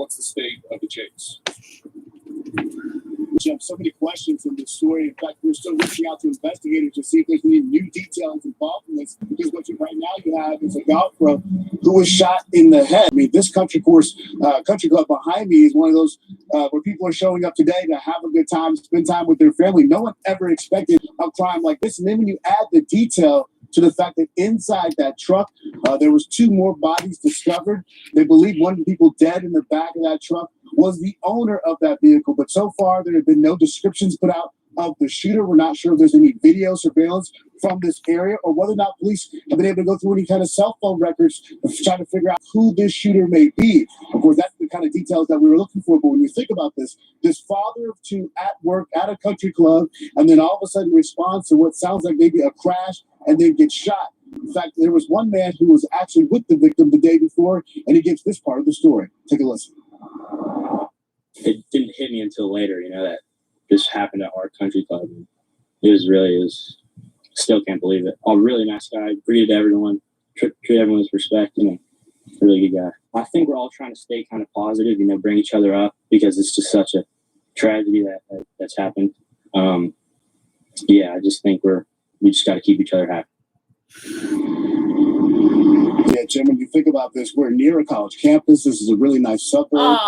what's the state of the chase? Jim, so many questions in this story. In fact, we're still reaching out to investigators to see if there's any new details involved in this. Because what you right now you have is a golf pro who was shot in the head. I mean, this country club behind me is one of those where people are showing up today to have a good time, spend time with their family. No one ever expected a crime like this. And then when you add the detail to the fact that inside that truck, there was 2 more bodies discovered. They believe one of the people dead in the back of that truck was the owner of that vehicle. But so far, there have been no descriptions put out of the shooter. We're not sure if there's any video surveillance from this area or whether or not police have been able to go through any kind of cell phone records to try to figure out who this shooter may be. Of course, that's the kind of details that we were looking for. But when you think about this father of 2 at work at a country club, and then all of a sudden responds to what sounds like maybe a crash and then gets shot. In fact, there was one man who was actually with the victim the day before, and he gives this part of the story. Take a listen. It didn't hit me until later, that this happened at our country club. It was still can't believe it. A really nice guy, greeted everyone, treated everyone with respect, really good guy. I think we're all trying to stay kind of positive, bring each other up because it's just such a tragedy that's happened. I just think we just got to keep each other happy. Yeah, Jim, when you think about this, we're near a college campus. This is a really nice suburb.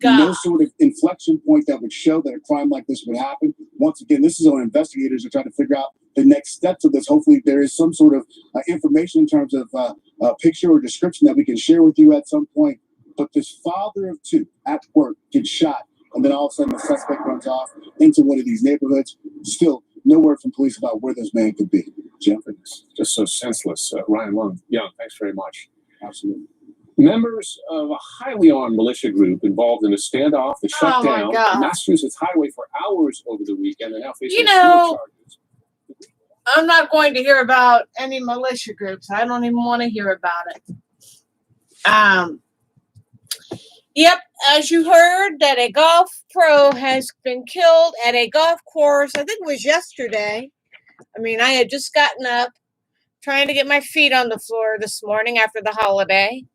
No sort of inflection point that would show that a crime like this would happen. Once again, this is what investigators are trying to figure out the next steps of this. Hopefully, there is some sort of information in terms of a picture or description that we can share with you at some point. But this father of 2 at work gets shot, and then all of a sudden the suspect runs off into one of these neighborhoods. Still, no word from police about where this man could be. Jim? Just so senseless. Ryan Young, thanks very much. Absolutely. Members of a highly armed militia group involved in a standoff that shut down the Massachusetts highway for hours over the weekend and now facing charges. I'm not going to hear about any militia groups. I don't even want to hear about it. Yep, as you heard, that a golf pro has been killed at a golf course. I think it was yesterday. I mean, I had just gotten up trying to get my feet on the floor this morning after the holiday.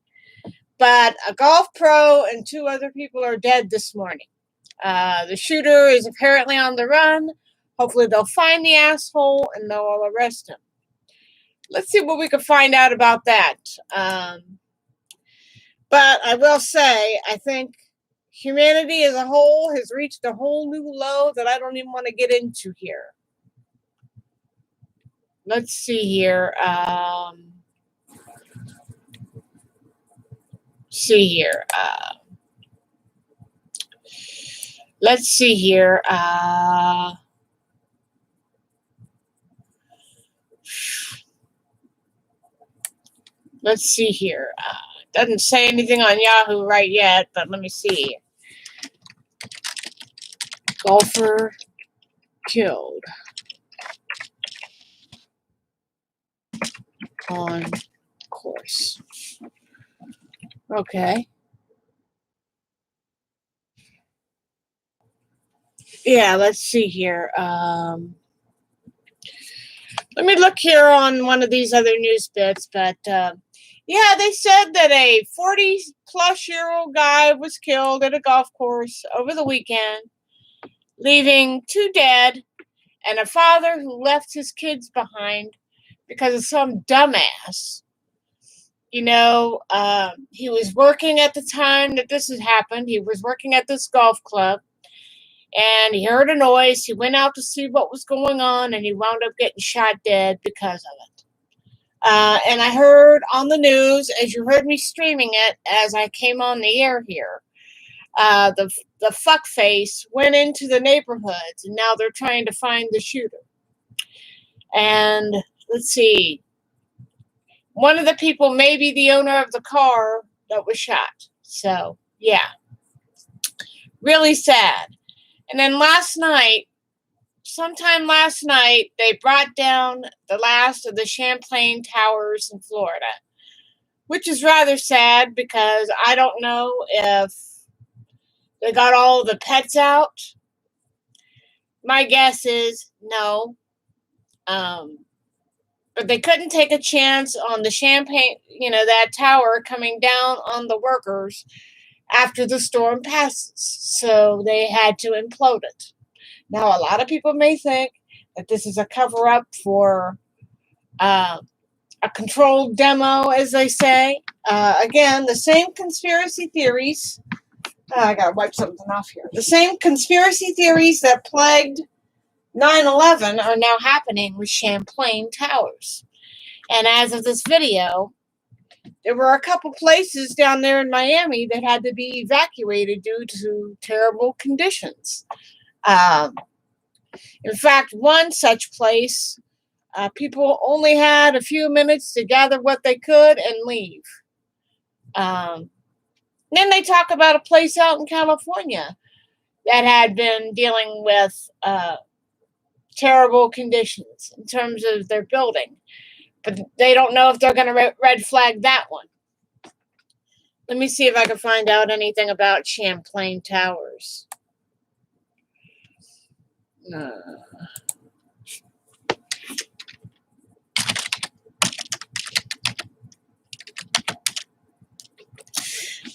But a golf pro and 2 other people are dead this morning. The shooter is apparently on the run. Hopefully they'll find the asshole and they'll arrest him. Let's see what we can find out about that. But I will say, I think humanity as a whole has reached a whole new low that I don't even want to get into here. Let's see here. Let's see here. Let's see here. Doesn't say anything on Yahoo right yet, but let me see. Golfer killed on course. Okay. Yeah, let's see here. Let me look here on one of these other news bits, but yeah, they said that a 40-plus-year-old guy was killed at a golf course over the weekend, leaving 2 dead and a father who left his kids behind because of some dumbass. He was working at the time that this had happened. He was working at this golf club, and he heard a noise. He went out to see what was going on, and he wound up getting shot dead because of it. And I heard on the news, as you heard me streaming it, as I came on the air here, the fuckface went into the neighborhoods, and now they're trying to find the shooter. And let's see. One of the people may be the owner of the car that was shot. So, yeah. Really sad. And then sometime last night, they brought down the last of the Champlain Towers in Florida, which is rather sad because I don't know if they got all the pets out. My guess is no. But they couldn't take a chance on the Champagne, that tower coming down on the workers after the storm passes. So they had to implode it. Now, a lot of people may think that this is a cover-up for a controlled demo, as they say. Again, the same conspiracy theories. I gotta wipe something off here. The same conspiracy theories that plagued 9/11 are now happening with Champlain Towers. And as of this video, there were a couple places down there in Miami that had to be evacuated due to terrible conditions. In fact, one such place, people only had a few minutes to gather what they could and leave. Then they talk about a place out in California that had been dealing with terrible conditions in terms of their building. But they don't know if they're going to red flag that one. Let me see if I can find out anything about Champlain Towers.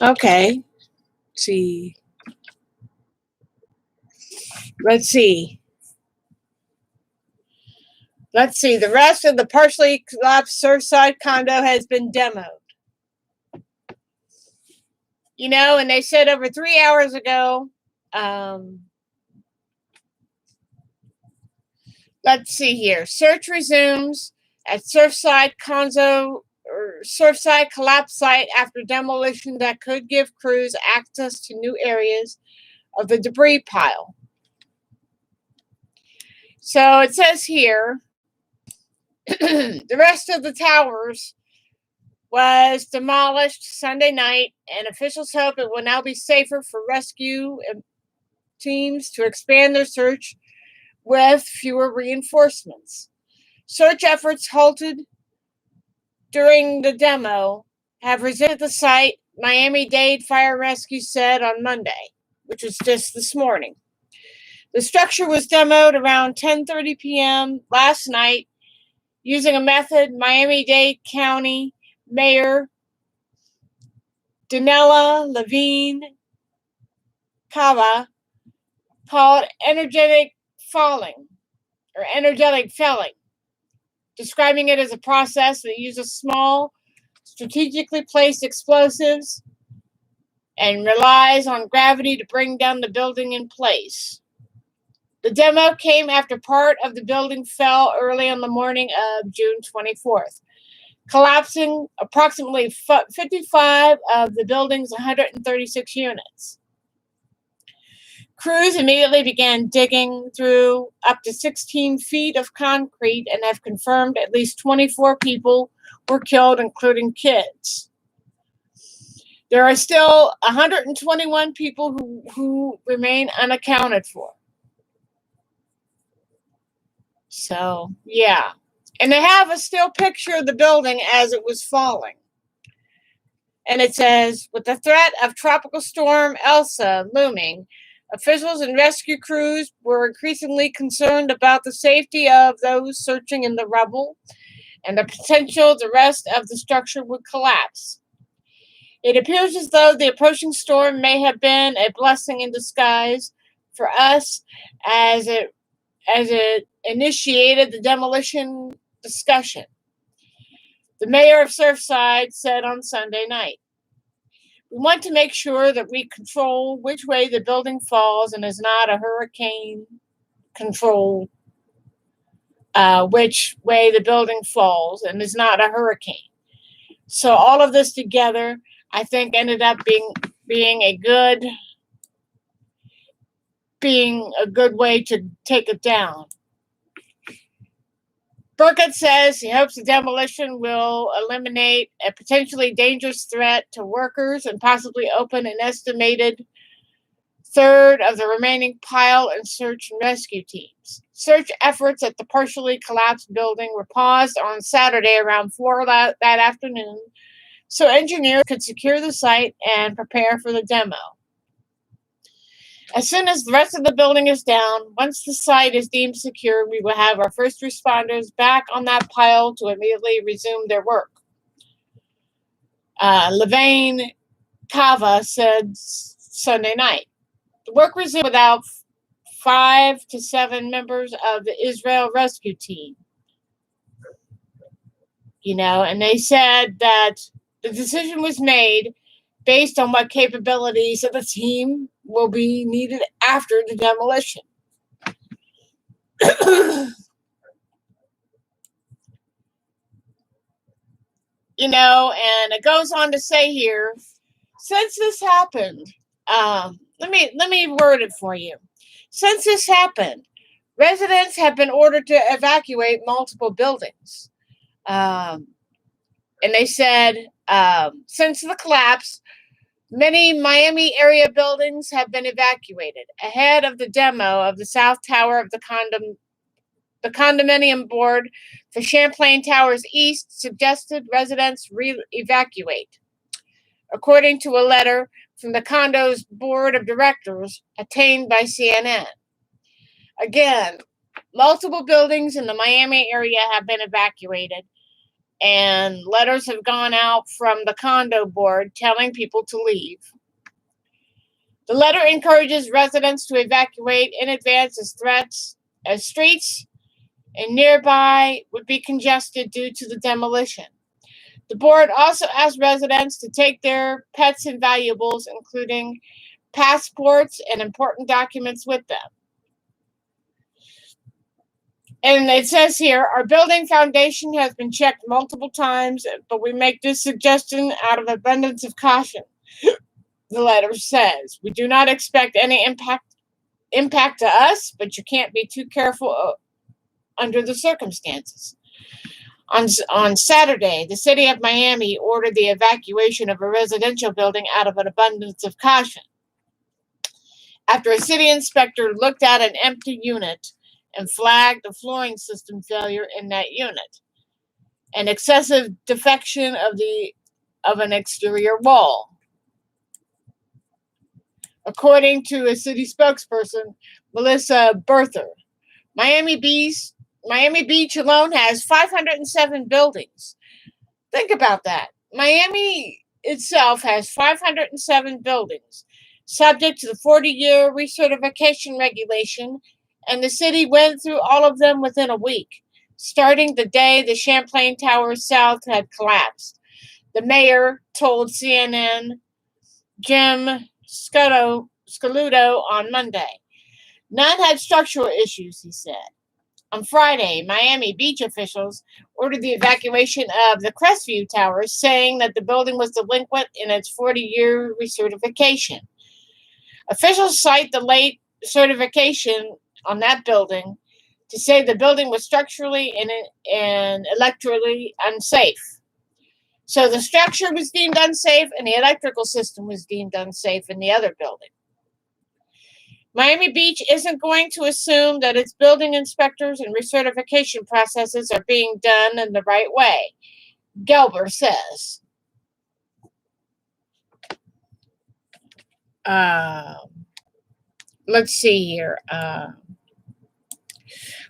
Okay. Let's see. The rest of the partially collapsed Surfside condo has been demoed. You know, and they said over 3 hours ago, let's see here. Search resumes at Surfside collapse site after demolition that could give crews access to new areas of the debris pile. So it says here, the rest of the towers was demolished Sunday night, and officials hope it will now be safer for rescue teams to expand their search with fewer reinforcements. Search efforts halted during the demo have resumed the site, Miami-Dade Fire and Rescue said on Monday, which was just this morning. The structure was demoed around 10:30 p.m. last night using a method Miami-Dade County Mayor Danella Levine Cava called energetic felling, describing it as a process that uses small, strategically placed explosives and relies on gravity to bring down the building in place. The demo came after part of the building fell early on the morning of June 24th, collapsing approximately 55 of the building's 136 units. Crews immediately began digging through up to 16 feet of concrete and have confirmed at least 24 people were killed, including kids. There are still 121 people who remain unaccounted for. So, yeah. And they have a still picture of the building as it was falling. And it says, with the threat of Tropical Storm Elsa looming, officials and rescue crews were increasingly concerned about the safety of those searching in the rubble and the potential the rest of the structure would collapse. It appears as though the approaching storm may have been a blessing in disguise for us as it initiated the demolition discussion, the mayor of Surfside said on Sunday night. We want to make sure that we control which way the building falls and is not a hurricane control, which way the building falls and is not a hurricane. So all of this together, I think, ended up being a good way to take it down. Burkett says he hopes the demolition will eliminate a potentially dangerous threat to workers and possibly open an estimated third of the remaining pile and search and rescue teams. Search efforts at the partially collapsed building were paused on Saturday around 4 that afternoon so engineers could secure the site and prepare for the demo. As soon as the rest of the building is down, once the site is deemed secure, we will have our first responders back on that pile to immediately resume their work. Levine Kava said Sunday night. The work resumed without 5 to 7 members of the Israel rescue team. And they said that the decision was made based on what capabilities of the team will be needed after the demolition. And it goes on to say here, since this happened, let me word it for you. Since this happened, residents have been ordered to evacuate multiple buildings. And they said, since the collapse, many Miami area buildings have been evacuated ahead of the demo of the South Tower of the condominium board for Champlain Towers East suggested residents evacuate. According to a letter from the condo's board of directors obtained by CNN. Again, multiple buildings in the Miami area have been evacuated, and letters have gone out from the condo board telling people to leave. The letter encourages residents to evacuate in advance as streets and nearby would be congested due to the demolition. The board also asked residents to take their pets and valuables, including passports and important documents, with them. And it says here, our building foundation has been checked multiple times, but we make this suggestion out of abundance of caution. The letter says, we do not expect any impact to us, but you can't be too careful under the circumstances. On Saturday, the city of Miami ordered the evacuation of a residential building out of an abundance of caution, after a city inspector looked at an empty unit and flagged a flooring system failure in that unit, an excessive defection of an exterior wall. According to a city spokesperson, Melissa Berther, Miami Beach alone has 507 buildings. Think about that. Miami itself has 507 buildings, subject to the 40-year recertification regulation, and the city went through all of them within a week, starting the day the Champlain Towers South had collapsed. The mayor told CNN Jim Scaluto on Monday. None had structural issues, he said. On Friday, Miami Beach officials ordered the evacuation of the Crestview Towers, saying that the building was delinquent in its 40-year recertification. Officials cite the late certification on that building to say the building was structurally and electrically unsafe. So the structure was deemed unsafe and the electrical system was deemed unsafe in the other building. Miami Beach isn't going to assume that its building inspectors and recertification processes are being done in the right way, Gelber says. Let's see here.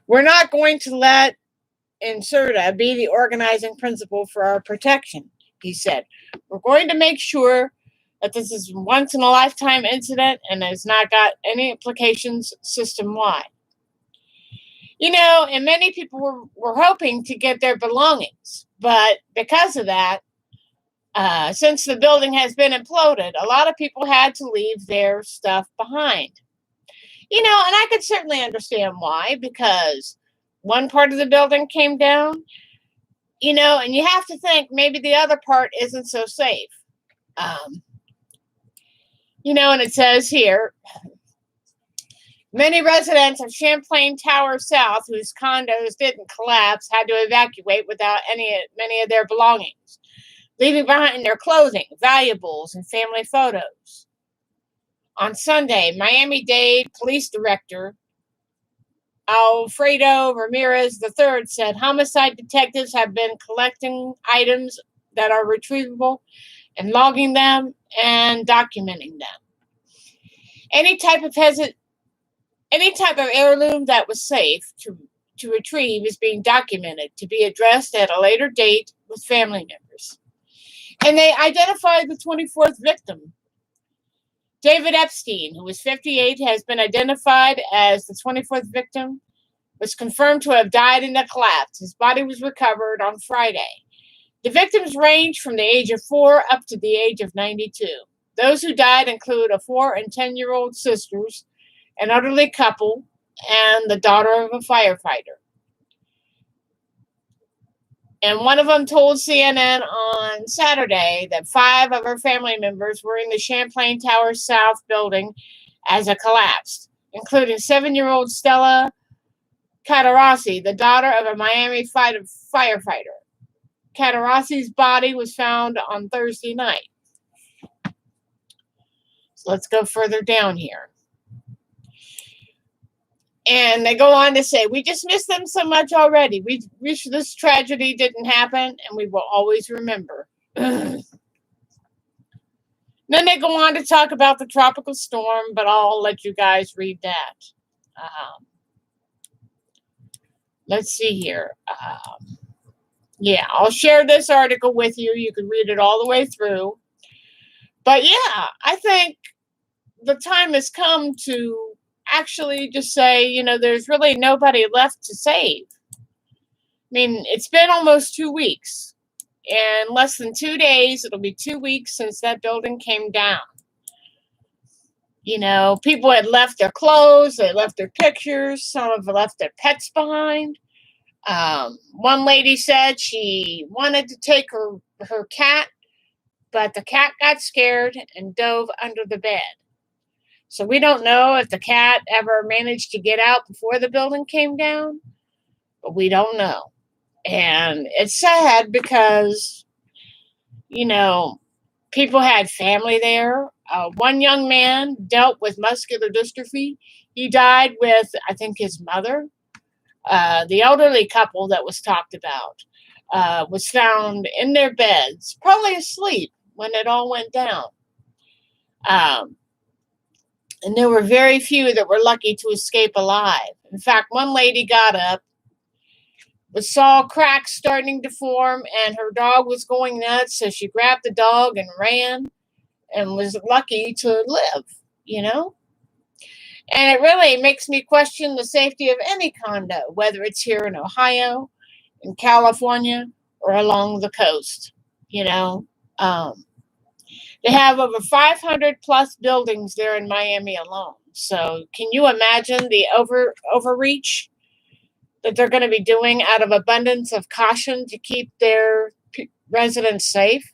We're not going to let Inserta be the organizing principle for our protection, he said. We're going to make sure that this is a once-in-a-lifetime incident and has not got any implications system-wide. And many people were hoping to get their belongings, but because of that, since the building has been imploded, a lot of people had to leave their stuff behind. And I could certainly understand why, because one part of the building came down, and you have to think maybe the other part isn't so safe. And it says here, many residents of Champlain Tower South, whose condos didn't collapse, had to evacuate without many of their belongings, leaving behind their clothing, valuables, and family photos. On Sunday, Miami-Dade Police Director Alfredo Ramirez III said homicide detectives have been collecting items that are retrievable and logging them and documenting them. Any type of heirloom that was safe to retrieve is being documented to be addressed at a later date with family members. And they identified the 24th victim. David Epstein, who was 58, has been identified as the 24th victim, was confirmed to have died in a collapse. His body was recovered on Friday. The victims range from the age of 4 up to the age of 92. Those who died include a 4 and 10-year-old sisters, an elderly couple, and the daughter of a firefighter. And one of them told CNN on Saturday that 5 of her family members were in the Champlain Tower South building as it collapsed, including 7-year-old Stella Catarossi, the daughter of a Miami firefighter. Catarossi's body was found on Thursday night. So let's go further down here. And they go on to say, we just miss them so much already. We wish this tragedy didn't happen, and we will always remember. Then they go on to talk about the tropical storm, but I'll let you guys read that. Let's see here. Yeah, I'll share this article with you. You can read it all the way through. But yeah, I think the time has come to actually just say, you know, there's really nobody left to save. I mean, it's been almost 2 weeks. In less than 2 days, it'll be 2 weeks since that building came down. You know, people had left their clothes, they left their pictures, some have left their pets behind. One lady said she wanted to take her cat, but the cat got scared and dove under the bed. So we don't know if the cat ever managed to get out before the building came down, but we don't know. And it's sad because, you know, people had family there. One young man dealt with muscular dystrophy. He died with, I think, his mother. The elderly couple that was talked about was found in their beds, probably asleep when it all went down. And there were very few that were lucky to escape alive. In fact, one lady got up, saw cracks starting to form, and her dog was going nuts, so she grabbed the dog and ran and was lucky to live, you know? And it really makes me question the safety of any condo, whether it's here in Ohio, in California, or along the coast, you know? They have over 500 plus buildings there in Miami alone. So can you imagine the overreach that they're going to be doing out of abundance of caution to keep their residents safe?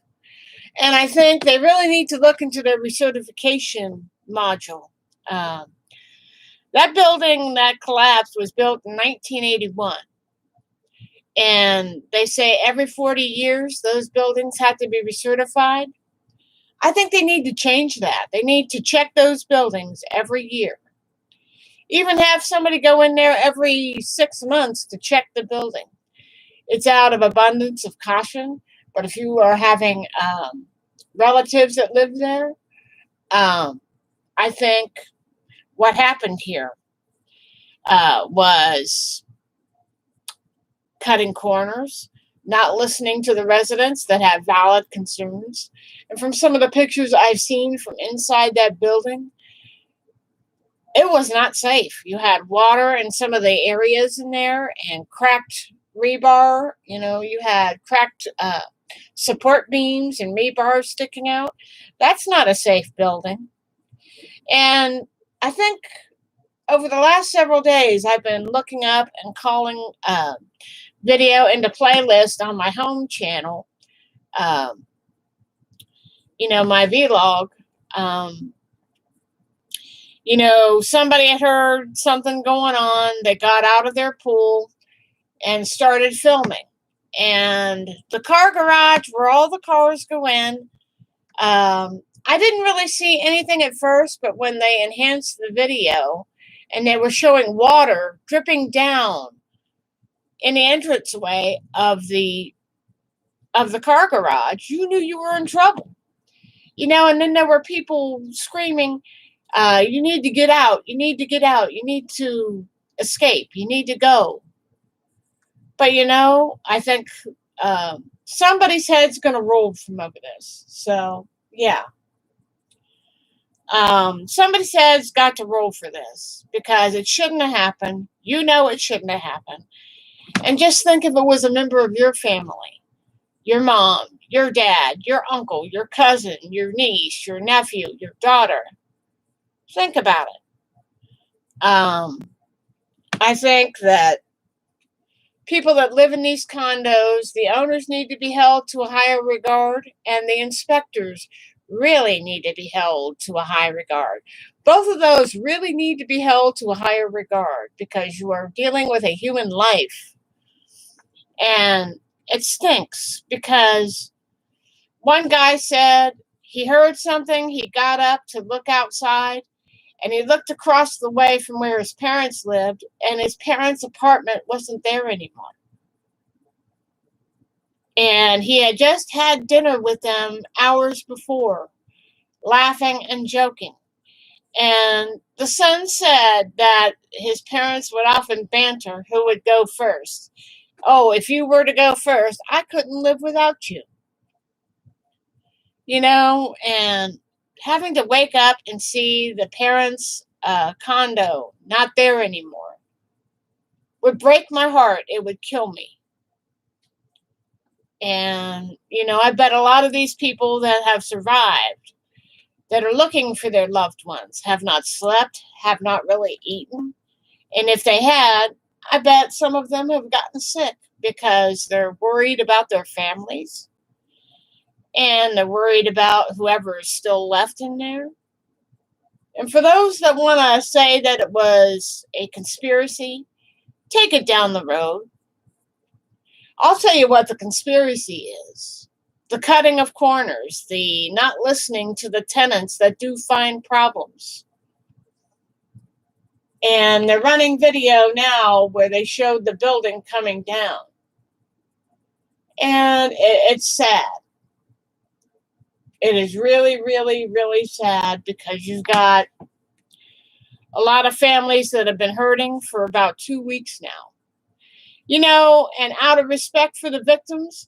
And I think they really need to look into their recertification module. That building that collapsed was built in 1981. And they say every 40 years, those buildings have to be recertified. I think they need to change that. They need to check those buildings every year. Even have somebody go in there every 6 months to check the building. It's out of abundance of caution. But if you are having relatives that live there, I think what happened here was cutting corners, not listening to the residents that have valid concerns. And from some of the pictures I've seen from inside that building, it was not safe. You had water in some of the areas in there and cracked rebar. You know, you had cracked support beams and rebar sticking out. That's not a safe building. And I think over the last several days, I've been looking up and calling video into playlist on my home channel, you know, my vlog. You know, somebody had heard something going on. They got out of their pool and started filming. And the car garage where all the cars go in, I didn't really see anything at first, but when they enhanced the video and they were showing water dripping down in the entranceway of the car garage, you knew you were in trouble. You know, and then there were people screaming, you need to get out, you need to get out, you need to escape, you need to go. But, you know, I think somebody's head's going to roll from over this. So, yeah. Somebody's head's got to roll for this because it shouldn't have happened. You know it shouldn't have happened. And just think if it was a member of your family, your mom, your dad, your uncle, your cousin, your niece, your nephew, your daughter. Think about it. I think that people that live in these condos, the owners need to be held to a higher regard, and the inspectors really need to be held to a high regard. Both of those really need to be held to a higher regard because you are dealing with a human life. And it stinks because one guy said he heard something, he got up to look outside, and he looked across the way from where his parents lived, and his parents' apartment wasn't there anymore. And he had just had dinner with them hours before, laughing and joking. And the son said that his parents would often banter who would go first. Oh, if you were to go first, I couldn't live without you. You know, and having to wake up and see the parents' condo not there anymore would break my heart. It would kill me. And, you know, I bet a lot of these people that have survived, that are looking for their loved ones, have not slept, have not really eaten. And if they had, I bet some of them have gotten sick because they're worried about their families. And they're worried about whoever is still left in there. And for those that want to say that it was a conspiracy, take it down the road. I'll tell you what the conspiracy is. The cutting of corners, the not listening to the tenants that do find problems. And they're running video now where they showed the building coming down. And it's sad. It is really, really, really sad because you've got a lot of families that have been hurting for about 2 weeks now. You know, and out of respect for the victims,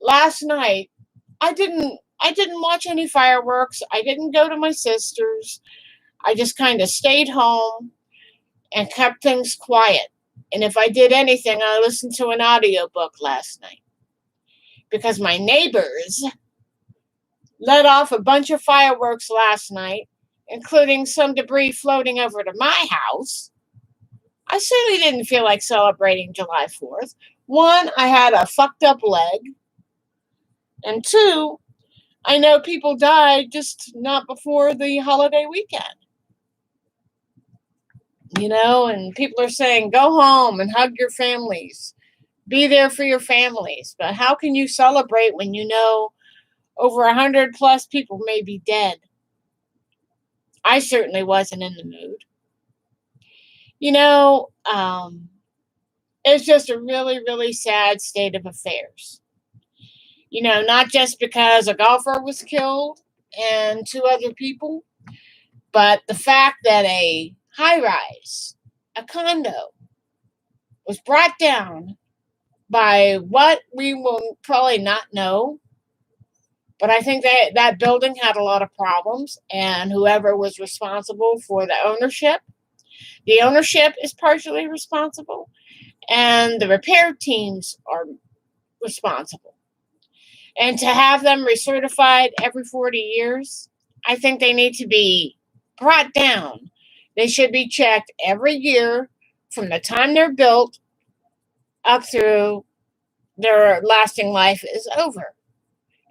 last night I didn't watch any fireworks. I didn't go to my sister's. I just kind of stayed home and kept things quiet. And if I did anything, I listened to an audiobook last night. Because my neighbors let off a bunch of fireworks last night, including some debris floating over to my house. I certainly didn't feel like celebrating July 4th. One, I had a fucked up leg. And two, I know people died just not before the holiday weekend. You know, and people are saying, go home and hug your families. Be there for your families. But how can you celebrate when you know over 100 plus people may be dead? I certainly wasn't in the mood. You know, it's just a really, really sad state of affairs. You know, not just because a golfer was killed and 2 other people, but the fact that a high-rise, a condo, was brought down by what we will probably not know. But I think that building had a lot of problems, and whoever was responsible for the ownership is partially responsible, and the repair teams are responsible. And to have them recertified every 40 years, I think they need to be brought down. They should be checked every year from the time they're built up through their lasting life is over.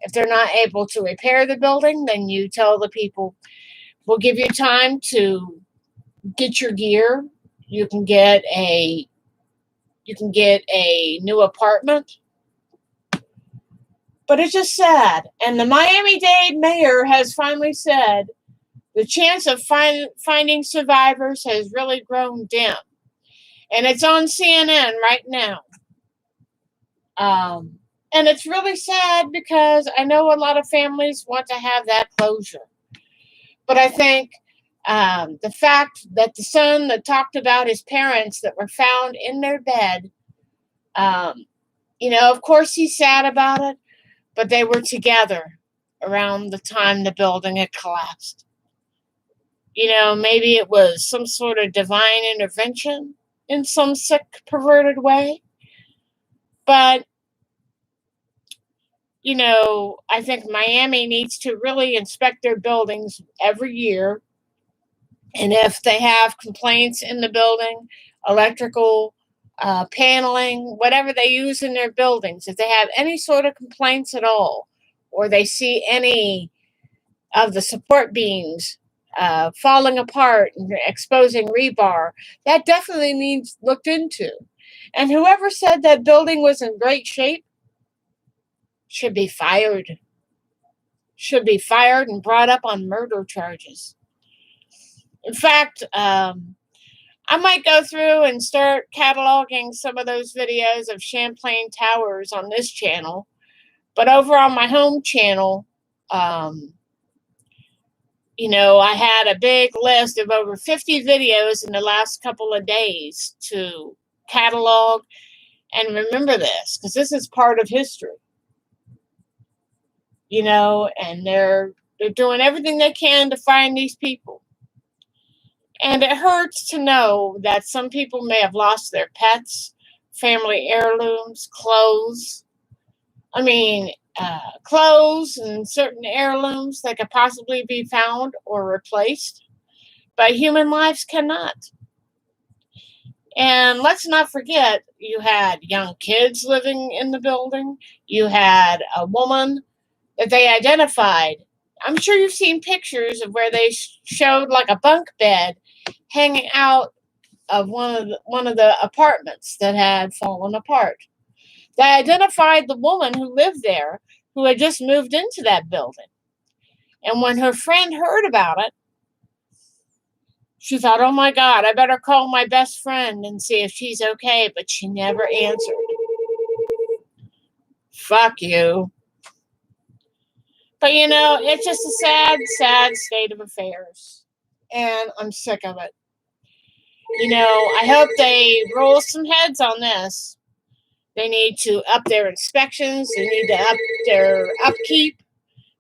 If they're not able to repair the building, then you tell the people, we'll give you time to get your gear. You can get a new apartment. But it's just sad. And the Miami-Dade mayor has finally said the chance of finding survivors has really grown dim. And it's on CNN right now. And it's really sad because I know a lot of families want to have that closure. But I think the fact that the son that talked about his parents that were found in their bed, you know, of course he's sad about it. but they were together around the time the building had collapsed. Maybe it was some sort of divine intervention in some sick, perverted way. But, I think Miami needs to really inspect their buildings every year. And if they have complaints in the building, electrical, paneling, whatever they use in their buildings, if they have any sort of complaints at all, or they see any of the support beams falling apart and exposing rebar, that definitely needs looked into. And whoever said that building was in great shape should be fired. Should be fired and brought up on murder charges. In fact, I might go through and start cataloging some of those videos of Champlain Towers on this channel. But over on my home channel, I had a big list of over 50 videos in the last couple of days to catalog and remember this, because this is part of history. And they're doing everything they can to find these people. And it hurts to know that some people may have lost their pets, family heirlooms, clothes. Clothes and certain heirlooms that could possibly be found or replaced. But human lives cannot. And let's not forget, you had young kids living in the building. You had a woman that they identified. I'm sure you've seen pictures of where they showed like a bunk bed hanging out of one of the apartments that had fallen apart. They identified the woman who lived there, who had just moved into that building. And when her friend heard about it, she thought, oh my God, I better call my best friend and see if she's okay. But she never answered. Fuck you. But it's just a sad, sad state of affairs. And I'm sick of it. I hope they roll some heads on this. They need to up their inspections. They need to up their upkeep.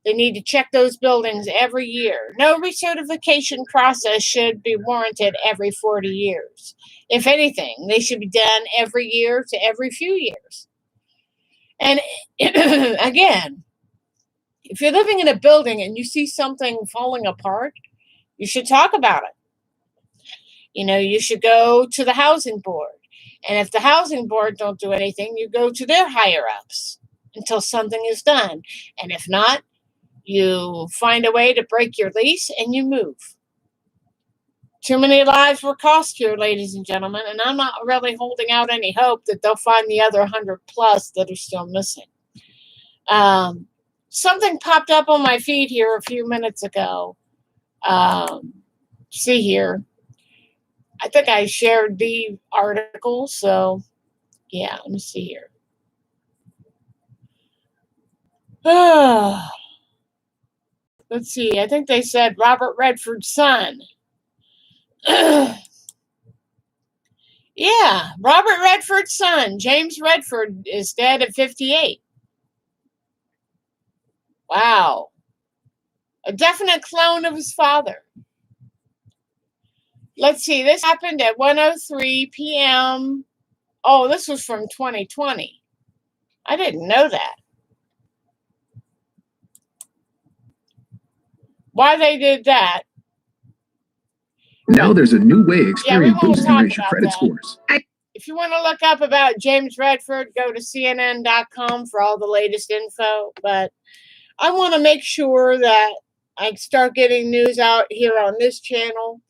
They need to check those buildings every year. No recertification process should be warranted every 40 years. If anything, they should be done every year to every few years. And again, if you're living in a building and you see something falling apart, you should talk about it. You should go to the housing board. And if the housing board don't do anything, you go to their higher ups until something is done. And if not, you find a way to break your lease and you move. Too many lives were cost here, ladies and gentlemen, and I'm not really holding out any hope that they'll find the other 100 plus that are still missing. Something popped up on my feed here a few minutes ago. See here. I think I shared the article, so yeah, let me see here. Let's see. I think they said Robert Redford's son. Yeah, Robert Redford's son, James Redford, is dead at 58. Wow. A definite clone of his father. Let's see. This happened at 1:03 p.m. Oh, this was from 2020. I didn't know that. Why they did that? Now there's a new way Experian boosts and raise your credit scores. If you want to look up about James Redford, go to CNN.com for all the latest info. But I want to make sure that I start getting news out here on this channel.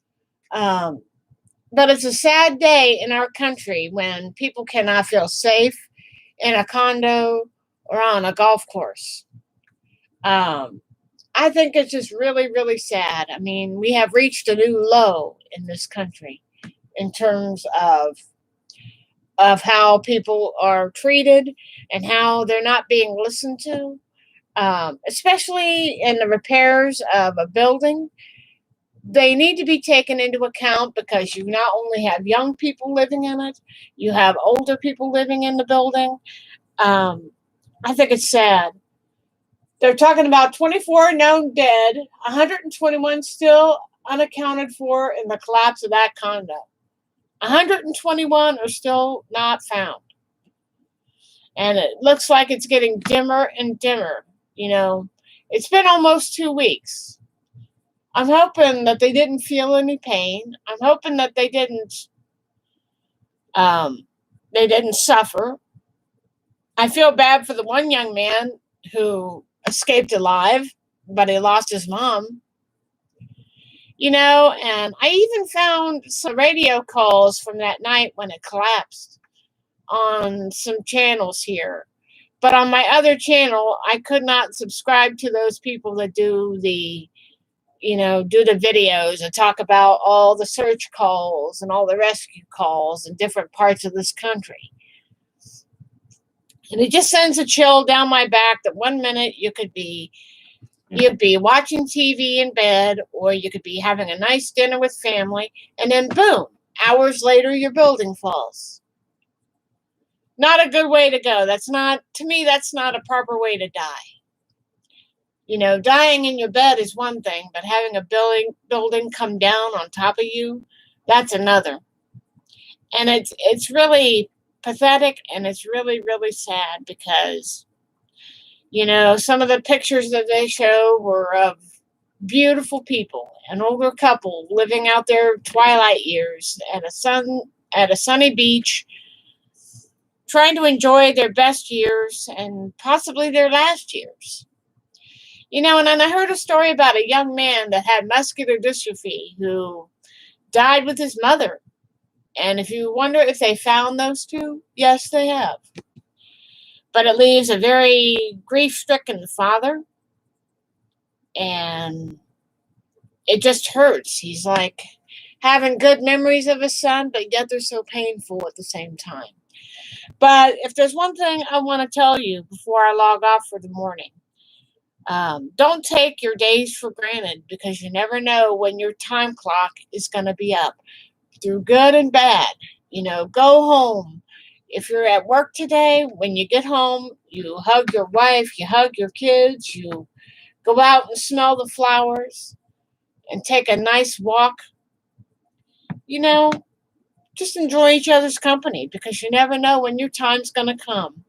But it's a sad day in our country when people cannot feel safe in a condo or on a golf course. I think it's just really, really sad. I mean, we have reached a new low in this country in terms of how people are treated and how they're not being listened to, especially in the repairs of a building. They need to be taken into account because you not only have young people living in it, you have older people living in the building. I think it's sad. They're talking about 24 known dead, 121 still unaccounted for in the collapse of that condo. 121 are still not found. And it looks like it's getting dimmer and dimmer. You know, it's been almost 2 weeks. I'm hoping that they didn't feel any pain. I'm hoping that they didn't suffer. I feel bad for the one young man who escaped alive, but he lost his mom. You know, and I even found some radio calls from that night when it collapsed on some channels here. But on my other channel, I could not subscribe to those people that do the videos and talk about all the search calls and all the rescue calls in different parts of this country. And it just sends a chill down my back that one minute you'd be watching TV in bed, or you could be having a nice dinner with family, and then boom, hours later your building falls. Not a good way to go. To me, that's not a proper way to die. You know, dying in your bed is one thing, but having a building come down on top of you, that's another. And it's really pathetic, and it's really, really sad because, you know, some of the pictures that they show were of beautiful people, an older couple living out their twilight years at a sunny beach, trying to enjoy their best years and possibly their last years. You know, and then I heard a story about a young man that had muscular dystrophy who died with his mother. And if you wonder if they found those two, yes, they have. But it leaves a very grief-stricken father. And it just hurts. He's like having good memories of his son, but yet they're so painful at the same time. But if there's one thing I want to tell you before I log off for the morning, don't take your days for granted, because you never know when your time clock is going to be up, through good and bad. You know, go home. If you're at work today, when you get home, you hug your wife, you hug your kids, you go out and smell the flowers and take a nice walk. You know, just enjoy each other's company, because you never know when your time's going to come.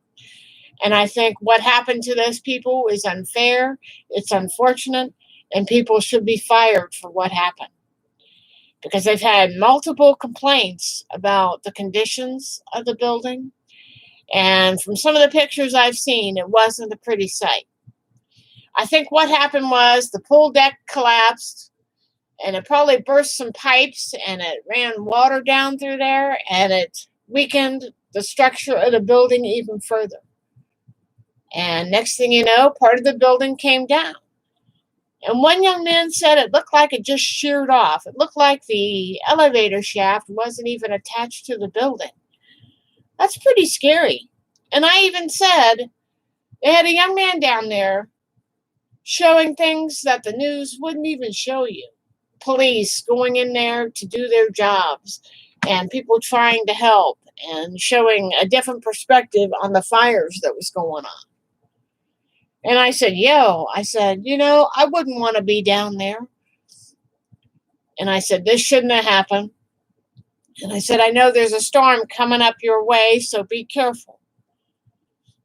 And I think what happened to those people is unfair, it's unfortunate, and people should be fired for what happened. Because they've had multiple complaints about the conditions of the building. And from some of the pictures I've seen, it wasn't a pretty sight. I think what happened was the pool deck collapsed, and it probably burst some pipes, and it ran water down through there, and it weakened the structure of the building even further. And next thing you know, part of the building came down. And one young man said it looked like it just sheared off. It looked like the elevator shaft wasn't even attached to the building. That's pretty scary. And I even said they had a young man down there showing things that the news wouldn't even show you. Police going in there to do their jobs, and people trying to help and showing a different perspective on the fires that was going on. And I said, you know, I wouldn't want to be down there. And I said, this shouldn't have happened. And I said, I know there's a storm coming up your way, so be careful.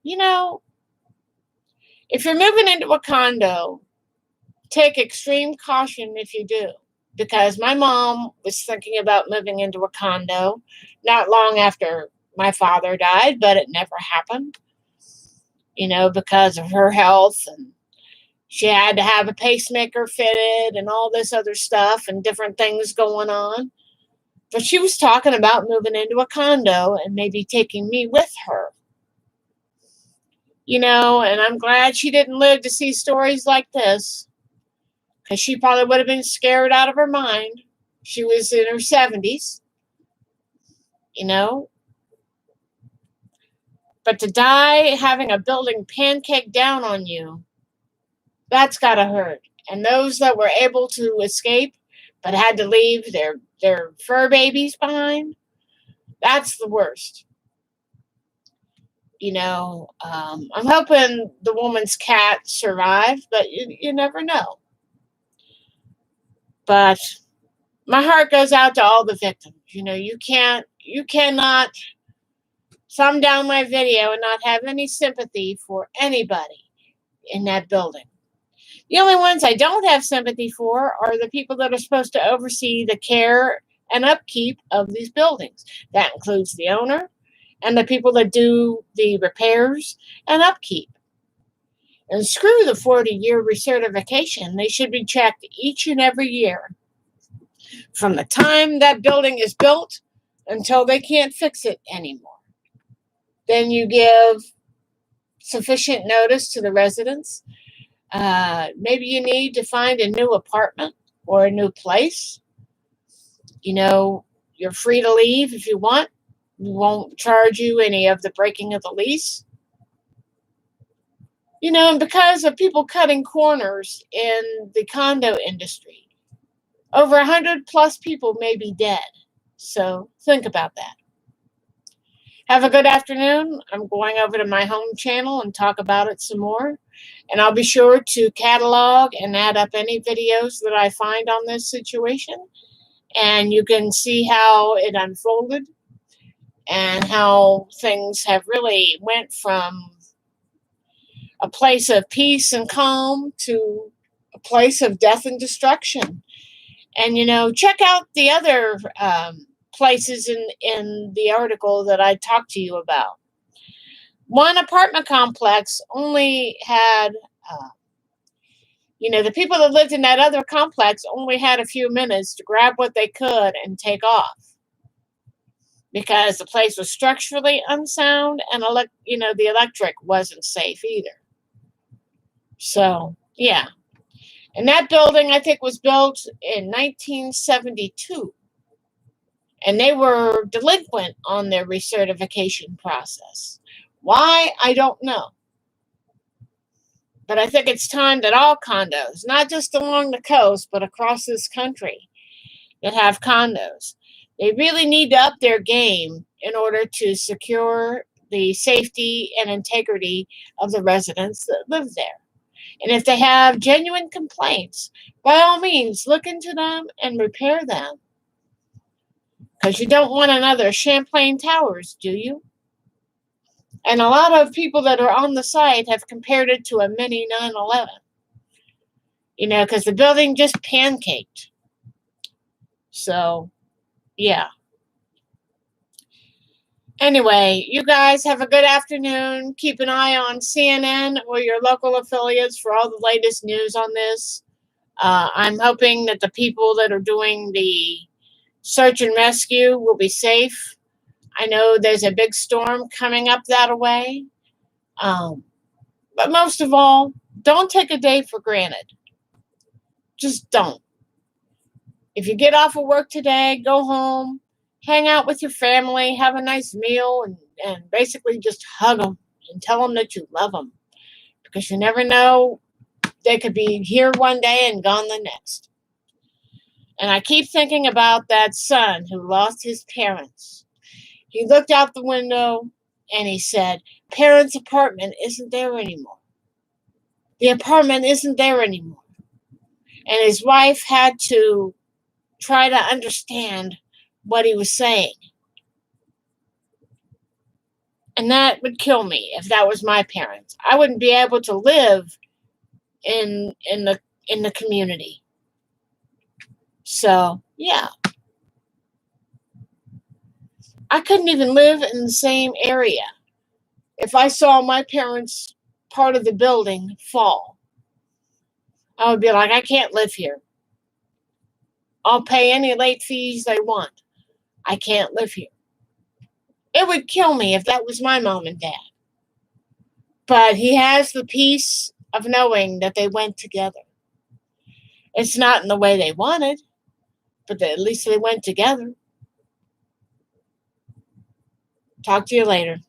You know, if you're moving into a condo, take extreme caution if you do. Because my mom was thinking about moving into a condo not long after my father died, but it never happened. You know, because of her health, and she had to have a pacemaker fitted and all this other stuff and different things going on. But she was talking about moving into a condo and maybe taking me with her. You know, and I'm glad she didn't live to see stories like this, because she probably would have been scared out of her mind. She was in her 70s, you know. But to die having a building pancake down on you, that's got to hurt. And those that were able to escape but had to leave their fur babies behind, that's the worst. I'm hoping the woman's cat survived, but you never know. But my heart goes out to all the victims. You cannot thumb down my video and not have any sympathy for anybody in that building. The only ones I don't have sympathy for are the people that are supposed to oversee the care and upkeep of these buildings. That includes the owner and the people that do the repairs and upkeep. And screw the 40-year recertification. They should be checked each and every year, from the time that building is built until they can't fix it anymore. Then you give sufficient notice to the residents. Maybe you need to find a new apartment or a new place. You're free to leave if you want. We won't charge you any of the breaking of the lease. And because of people cutting corners in the condo industry, over 100+ people may be dead. So think about that. Have a good afternoon. I'm going over to my home channel and talk about it some more. And I'll be sure to catalog and add up any videos that I find on this situation. And you can see how it unfolded and how things have really went from a place of peace and calm to a place of death and destruction. And, check out the other places in the article that I talked to you about. One apartment complex only had, the people that lived in that other complex only had a few minutes to grab what they could and take off, because the place was structurally unsound and the electric wasn't safe either. So, yeah. And that building, I think, was built in 1972. And they were delinquent on their recertification process. Why? I don't know. But I think it's time that all condos, not just along the coast, but across this country, that have condos, they really need to up their game in order to secure the safety and integrity of the residents that live there. And if they have genuine complaints, by all means, look into them and repair them. Because you don't want another Champlain Towers, do you? And a lot of people that are on the site have compared it to a mini 9/11. Because the building just pancaked. So, yeah. Anyway, you guys have a good afternoon. Keep an eye on CNN or your local affiliates for all the latest news on this. I'm hoping that the people that are doing the search and rescue will be safe. I know there's a big storm coming up that way. But most of all, don't take a day for granted. Just don't. If you get off of work today, go home, hang out with your family, have a nice meal, and basically just hug them and tell them that you love them. Because you never know, they could be here one day and gone the next. And I keep thinking about that son who lost his parents. He looked out the window and he said, "Parents' apartment isn't there anymore. The apartment isn't there anymore." And his wife had to try to understand what he was saying. And that would kill me if that was my parents. I wouldn't be able to live in the community. So, yeah. I couldn't even live in the same area if I saw my parents' part of the building fall. I would be like, I can't live here. I'll pay any late fees they want. I can't live here. It would kill me if that was my mom and dad. But he has the peace of knowing that they went together. It's not in the way they wanted, but at least they went together. Talk to you later.